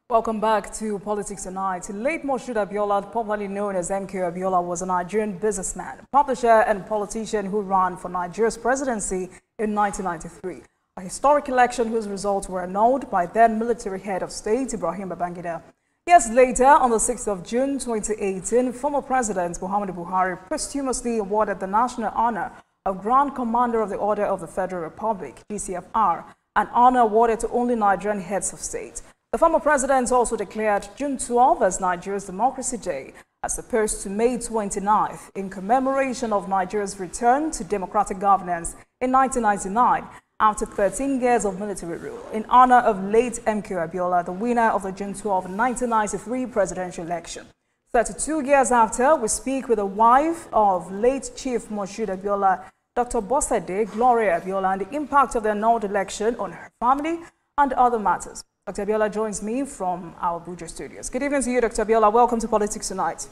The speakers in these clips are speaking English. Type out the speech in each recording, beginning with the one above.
Welcome back to Politics Tonight. Late Moshood Abiola, popularly known as MKO Abiola, was a Nigerian businessman, publisher and politician who ran for Nigeria's presidency in 1993, a historic election whose results were annulled by then military head of state Ibrahim Babangida. Years later, on the 6th of June 2018, former President Muhammadu Buhari posthumously awarded the national honor of Grand Commander of the Order of the Federal Republic, GCFR, an honor awarded to only Nigerian heads of state. The former president also declared June 12 as Nigeria's Democracy Day, as opposed to May 29th, in commemoration of Nigeria's return to democratic governance in 1999, after 13 years of military rule, in honor of late MKO Abiola, the winner of the June 12, 1993 presidential election. 32 years after, we speak with the wife of late Chief Moshood Abiola, Dr. Bosede Gloria Abiola, and the impact of the annulled election on her family and other matters. Dr. Abiola joins me from our Abuja studios. Good evening to you, Dr. Abiola. Welcome to Politics Tonight.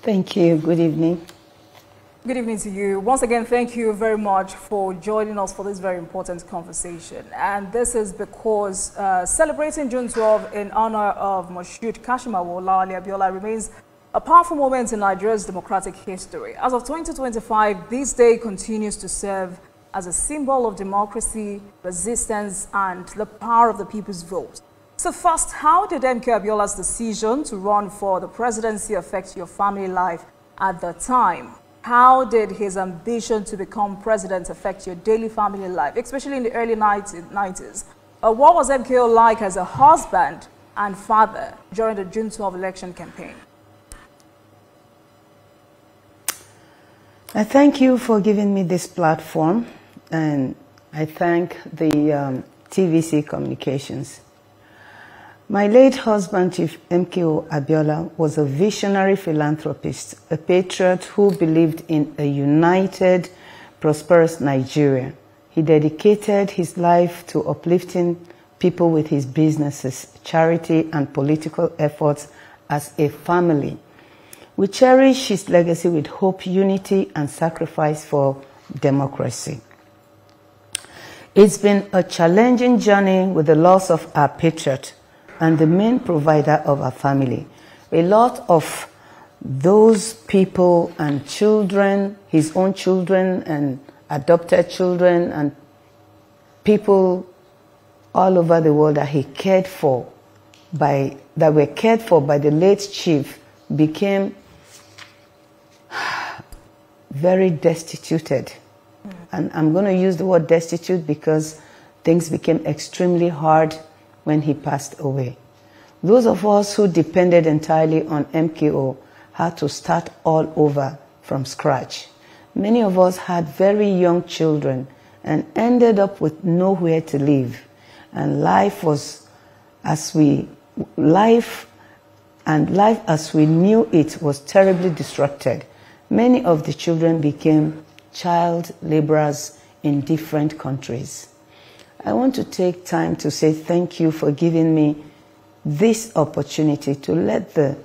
Thank you. Good evening. Good evening to you. Once again, thank you very much for joining us for this very important conversation. And this is because celebrating June 12 in honor of Moshood Kashimawo Abiola remains a powerful moment in Nigeria's democratic history. As of 2025, this day continues to serve as a symbol of democracy, resistance, and the power of the people's vote. So first, how did MKO Abiola's decision to run for the presidency affect your family life at the time? How did his ambition to become president affect your daily family life, especially in the early 90s? What was MKO like as a husband and father during the June 12 election campaign? I thank you for giving me this platform, and I thank the TVC Communications. My late husband, Chief MKO Abiola, was a visionary philanthropist, a patriot who believed in a united, prosperous Nigeria. He dedicated his life to uplifting people with his businesses, charity, and political efforts as a family. We cherish his legacy with hope, unity, and sacrifice for democracy. It's been a challenging journey with the loss of our patriot and the main provider of our family. A lot of those people and children, his own children and adopted children and people all over the world that he cared for, that were cared for by the late chief, became very destituted. And I'm going to use the word destitute because things became extremely hard when he passed away. Those of us who depended entirely on MKO had to start all over from scratch. Many of us had very young children and ended up with nowhere to live. And life as we knew it was terribly disrupted. Many of the children became child laborers in different countries. I want to take time to say thank you for giving me this opportunity to let the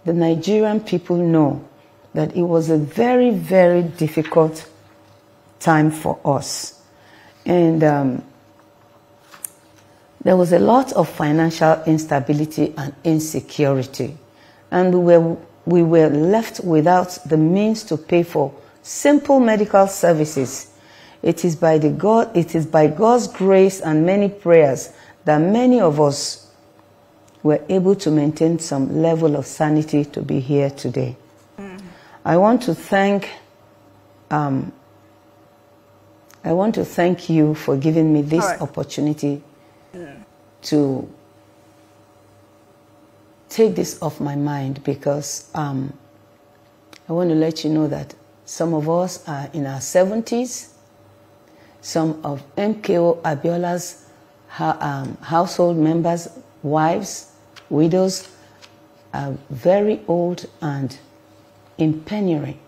Nigerian people know that it was a very, very difficult time for us. And there was a lot of financial instability and insecurity. And we were left without the means to pay for simple medical services. It is by God's grace and many prayers that many of us were able to maintain some level of sanity to be here today. I want to thank you for giving me this opportunity to take this off my mind, because I want to let you know that some of us are in our 70s. Some of MKO Abiola's household members, wives, widows, are very old and in penury.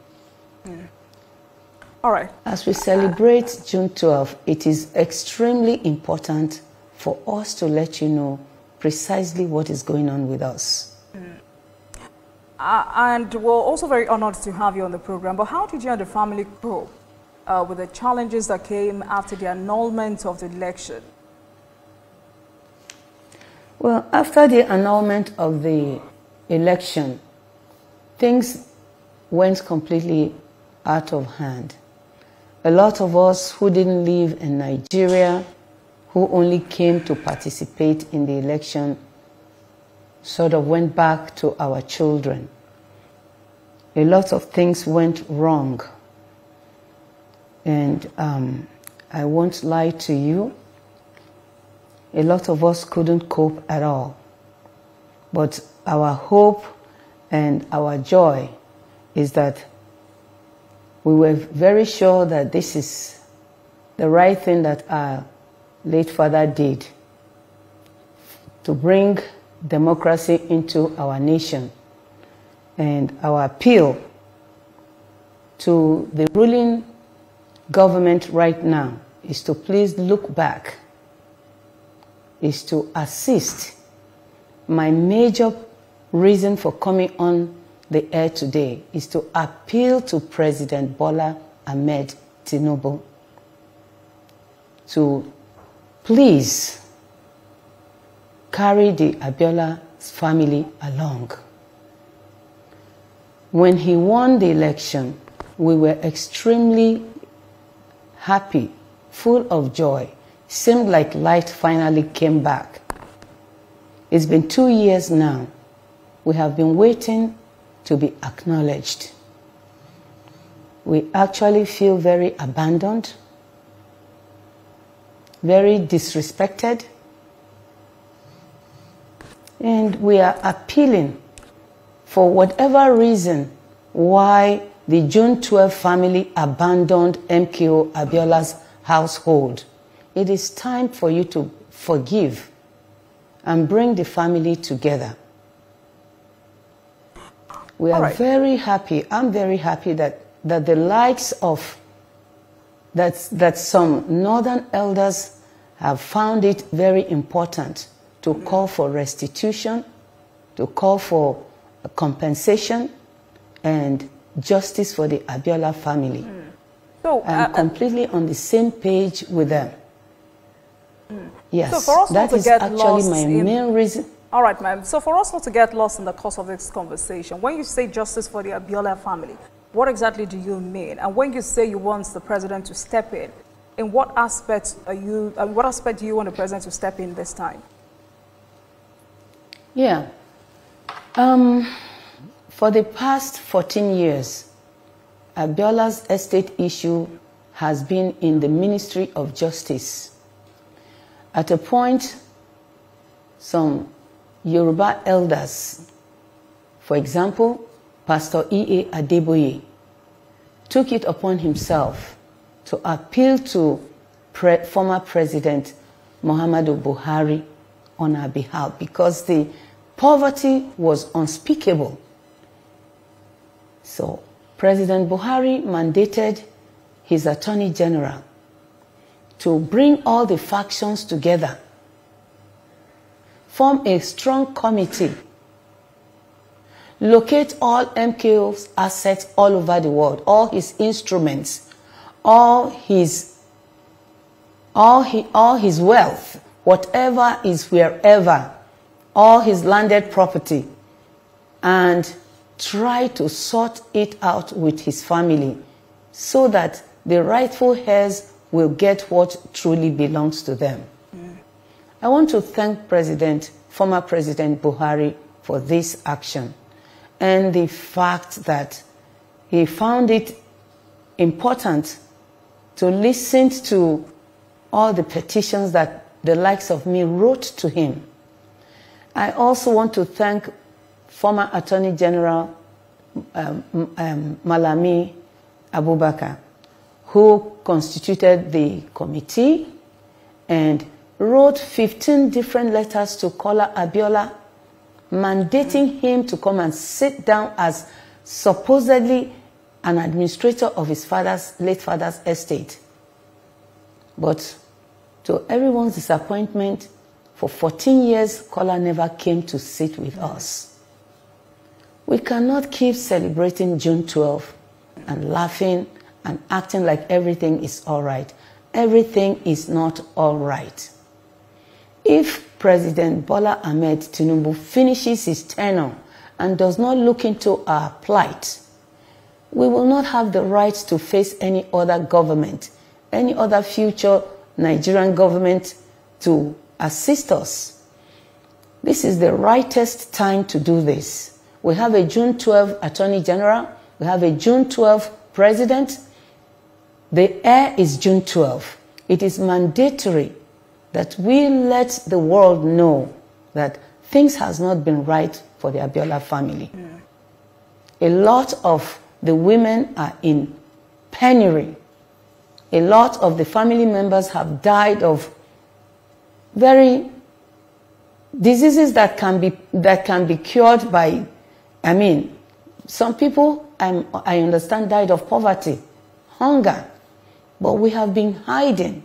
All right. As we celebrate June 12, it is extremely important for us to let you know precisely what is going on with us. And we're also very honored to have you on the program. But how did you and the family cope with the challenges that came after the annulment of the election? Well, after the annulment of the election, things went completely out of hand. A lot of us who didn't live in Nigeria, who only came to participate in the election, sort of went back to our children. A lot of things went wrong. And I won't lie to you, a lot of us couldn't cope at all. But our hope and our joy is that we were very sure that this is the right thing that our late father did to bring democracy into our nation. And our appeal to the ruling government right now is to please look back, is to assist. My major reason for coming on the air today is to appeal to President Bola Ahmed Tinubu to please carry the Abiola family along. When he won the election, we were extremely happy, full of joy. Seemed like light finally came back. It's been 2 years now. We have been waiting to be acknowledged. We actually feel very abandoned, very disrespected, and we are appealing for whatever reason why the June 12 family abandoned MKO Abiola's household. It is time for you to forgive and bring the family together. We are very happy. I'm very happy that the likes of that some northern elders have found it very important to call for restitution, to call for a compensation and justice for the Abiola family. So I'm completely on the same page with them. Yes, so for us that is actually my main reason. All right, ma'am. So for us not to get lost in the course of this conversation, when you say justice for the Abiola family, what exactly do you mean? And when you say you want the president to step in what aspect do you want the president to step in this time? Yeah. For the past 14 years, Abiola's estate issue has been in the Ministry of Justice. At a point, some Yoruba elders, for example, Pastor E.A. Adeboye, took it upon himself to appeal to former President Muhammadu Buhari on our behalf because the poverty was unspeakable. So President Buhari mandated his Attorney General to bring all the factions together, form a strong committee, locate all MKO's assets all over the world, all his instruments, all his wealth, whatever is wherever, all his landed property, and try to sort it out with his family so that the rightful heirs will get what truly belongs to them. I want to thank former President Buhari for this action and the fact that he found it important to listen to all the petitions that the likes of me wrote to him. I also want to thank former Attorney General Malami Abubakar, who constituted the committee and wrote 15 different letters to Kola Abiola, mandating him to come and sit down as supposedly an administrator of his late father's estate. But to everyone's disappointment, for 14 years, Kola never came to sit with us. We cannot keep celebrating June 12 and laughing and acting like everything is all right. Everything is not all right. If President Bola Ahmed Tinubu finishes his tenure and does not look into our plight, we will not have the right to face any other government, any other future Nigerian government to assist us. This is the rightest time to do this. We have a June 12 Attorney General, we have a June 12 President. The heir is June 12. It is mandatory that we let the world know that things has not been right for the Abiola family. A lot of the women are in penury. A lot of the family members have died of very diseases that can be cured by, some people, I understand, died of poverty, hunger, but we have been hiding,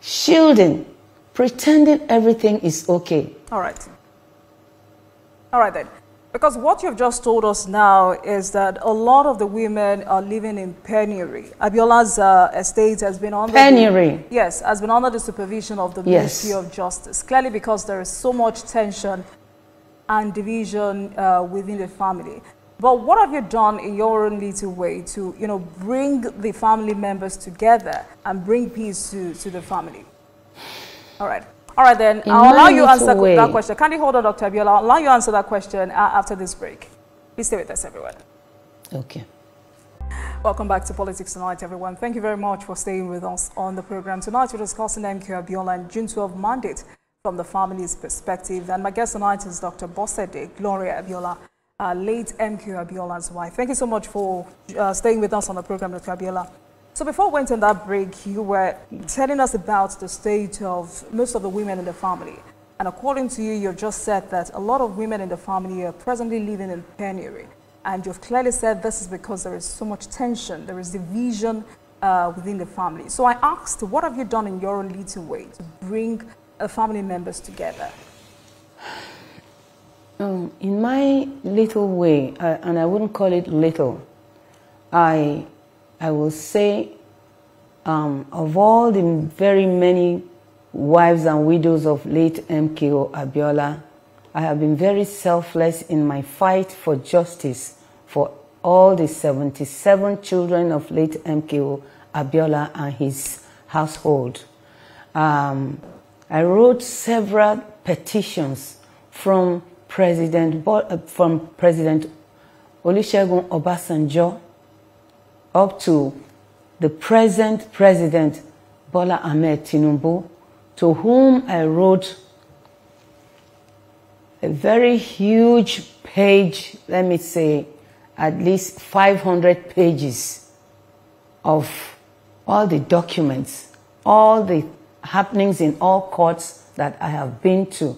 shielding, pretending everything is okay. All right then. Because what you've just told us now is that a lot of the women are living in penury. Abiola's estate has been under penury. Has been under the supervision of the Ministry of Justice. Clearly, because there is so much tension and division within the family. But what have you done in your own little way to, bring the family members together and bring peace to the family? All right then, I'll allow you to answer that question. Kindly hold on, Dr. Abiola. I'll allow you to answer that question after this break. Please stay with us, everyone. Okay. Welcome back to Politics Tonight, everyone. Thank you very much for staying with us on the program. Tonight, we're discussing MKO Abiola and June 12 mandate from the family's perspective. And my guest tonight is Dr. Bosede Gloria Abiola, late MKO Abiola's wife. Thank you so much for staying with us on the program, Dr. Abiola. So before we went on that break, you were telling us about the state of most of the women in the family. And according to you, you've just said that a lot of women in the family are presently living in penury. And you've clearly said this is because there is so much tension, there is division within the family. So I asked, what have you done in your own little way to bring family members together? In my little way, and I wouldn't call it little, I will say, of all the very many wives and widows of late MKO Abiola, I have been very selfless in my fight for justice for all the 77 children of late MKO Abiola and his household. I wrote several petitions from President Olusegun Obasanjo up to the present President Bola Ahmed Tinubu, to whom I wrote a very huge page, let me say at least 500 pages of all the documents, all the happenings in all courts that I have been to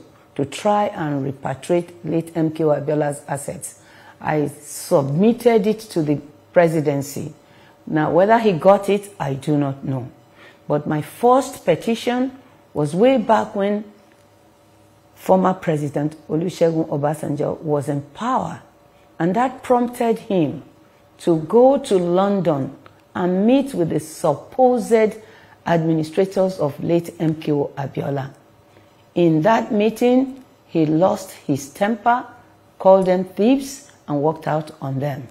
try and repatriate late MKO Abiola's assets. I submitted it to the presidency. Now, whether he got it, I do not know. But my first petition was way back when former President Olusegun Obasanjo was in power. And that prompted him to go to London and meet with the supposed administrators of late MKO Abiola. In that meeting, he lost his temper, called them thieves, and walked out on them.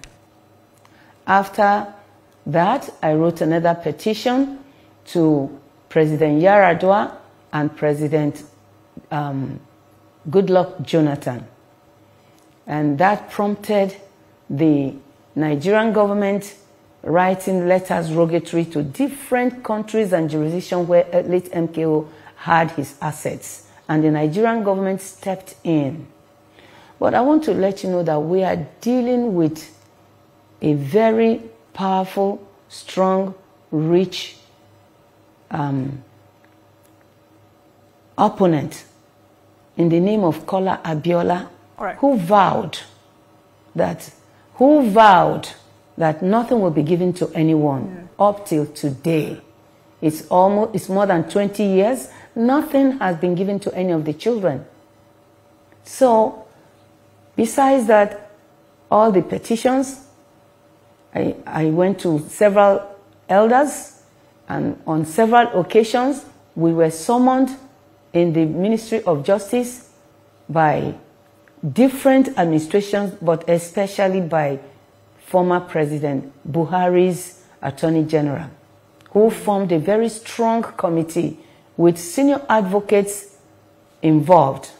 After that, I wrote another petition to President Yaradua and President Goodluck Jonathan. And that prompted the Nigerian government writing letters rogatory to different countries and jurisdictions where late MKO had his assets. And the Nigerian government stepped in. But I want to let you know that we are dealing with a very powerful, strong, rich opponent in the name of Kola Abiola, who vowed that nothing will be given to anyone up till today. It's more than 20 years. Nothing has been given to any of the children. So, besides that, all the petitions, I went to several elders, and on several occasions, we were summoned in the Ministry of Justice by different administrations, but especially by former President Buhari's Attorney General, who formed a very strong committee with senior advocates involved.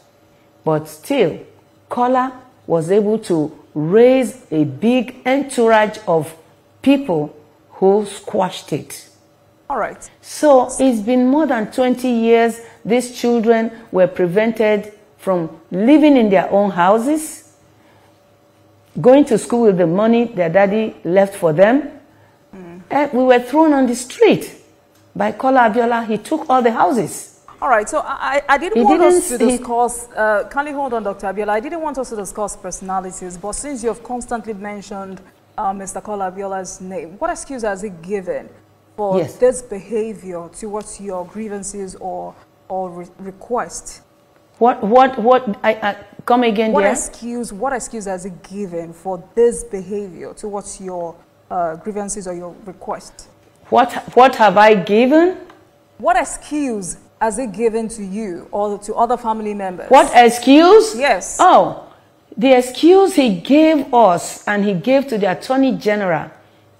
But still, Kola was able to raise a big entourage of people who squashed it. All right. So it's been more than 20 years. These children were prevented from living in their own houses, going to school with the money their daddy left for them. We were thrown on the street by Kola Abiola. He took all the houses. All right, so I didn't want us to discuss, kindly hold on, Dr. Abiola. I didn't want us to discuss personalities, but since you have constantly mentioned Mr. Kola Abiola's name, what excuse has he given for this behavior towards your grievances or request? Come again, what excuse has he given for this behavior towards your grievances or your request? What have I given? What excuse has he given to you or to other family members? What excuse? Yes. Oh, the excuse he gave us and he gave to the Attorney General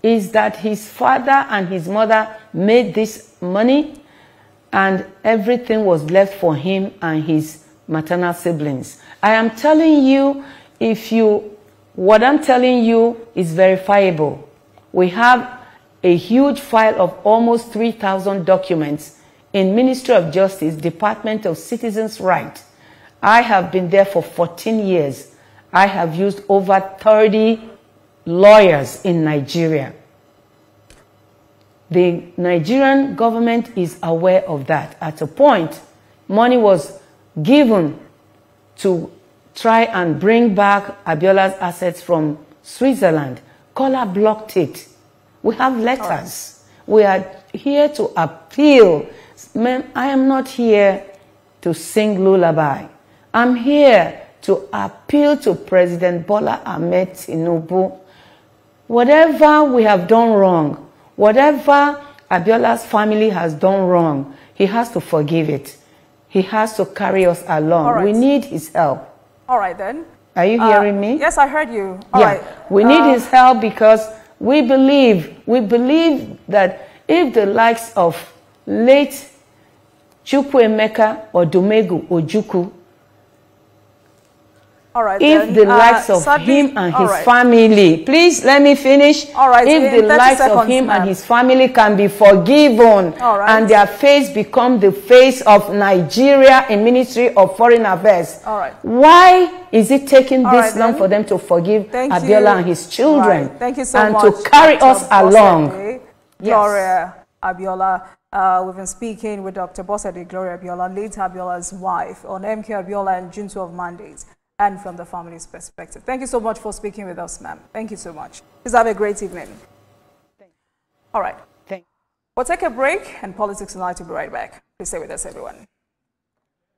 is that his father and his mother made this money and everything was left for him and his maternal siblings. I am telling you, what I'm telling you is verifiable. We have a huge file of almost 3,000 documents in Ministry of Justice, Department of Citizens' Rights. I have been there for 14 years. I have used over 30 lawyers in Nigeria. The Nigerian government is aware of that. At a point, money was given to try and bring back Abiola's assets from Switzerland. Kola blocked it. We have letters. We are here to appeal. I am not here to sing lullaby. I'm here to appeal to President Bola Ahmed Tinubu. Whatever we have done wrong, whatever Abiola's family has done wrong, he has to forgive it. He has to carry us along. Right. We need his help. All right, then. Are you hearing me? Yes, I heard you. All right. We need his help because we believe that if the likes of late Chukwuemeka or Dumegu Ojukwu, if the likes of him and his family, please let me finish. If the likes of him and his family can be forgiven and their face become the face of Nigeria in Ministry of Foreign Affairs, why is it taking this long for them to forgive Abiola and his children? Thank you so much. And to carry us along. Gloria Abiola. We've been speaking with Dr. Bosede Gloria Abiola, late Abiola's wife, on MKO Abiola and June 12 mandates, and from the family's perspective. Thank you so much for speaking with us, ma'am. Thank you so much. Please have a great evening. All right. We'll take a break, and Politics Tonight will be right back. Please stay with us, everyone.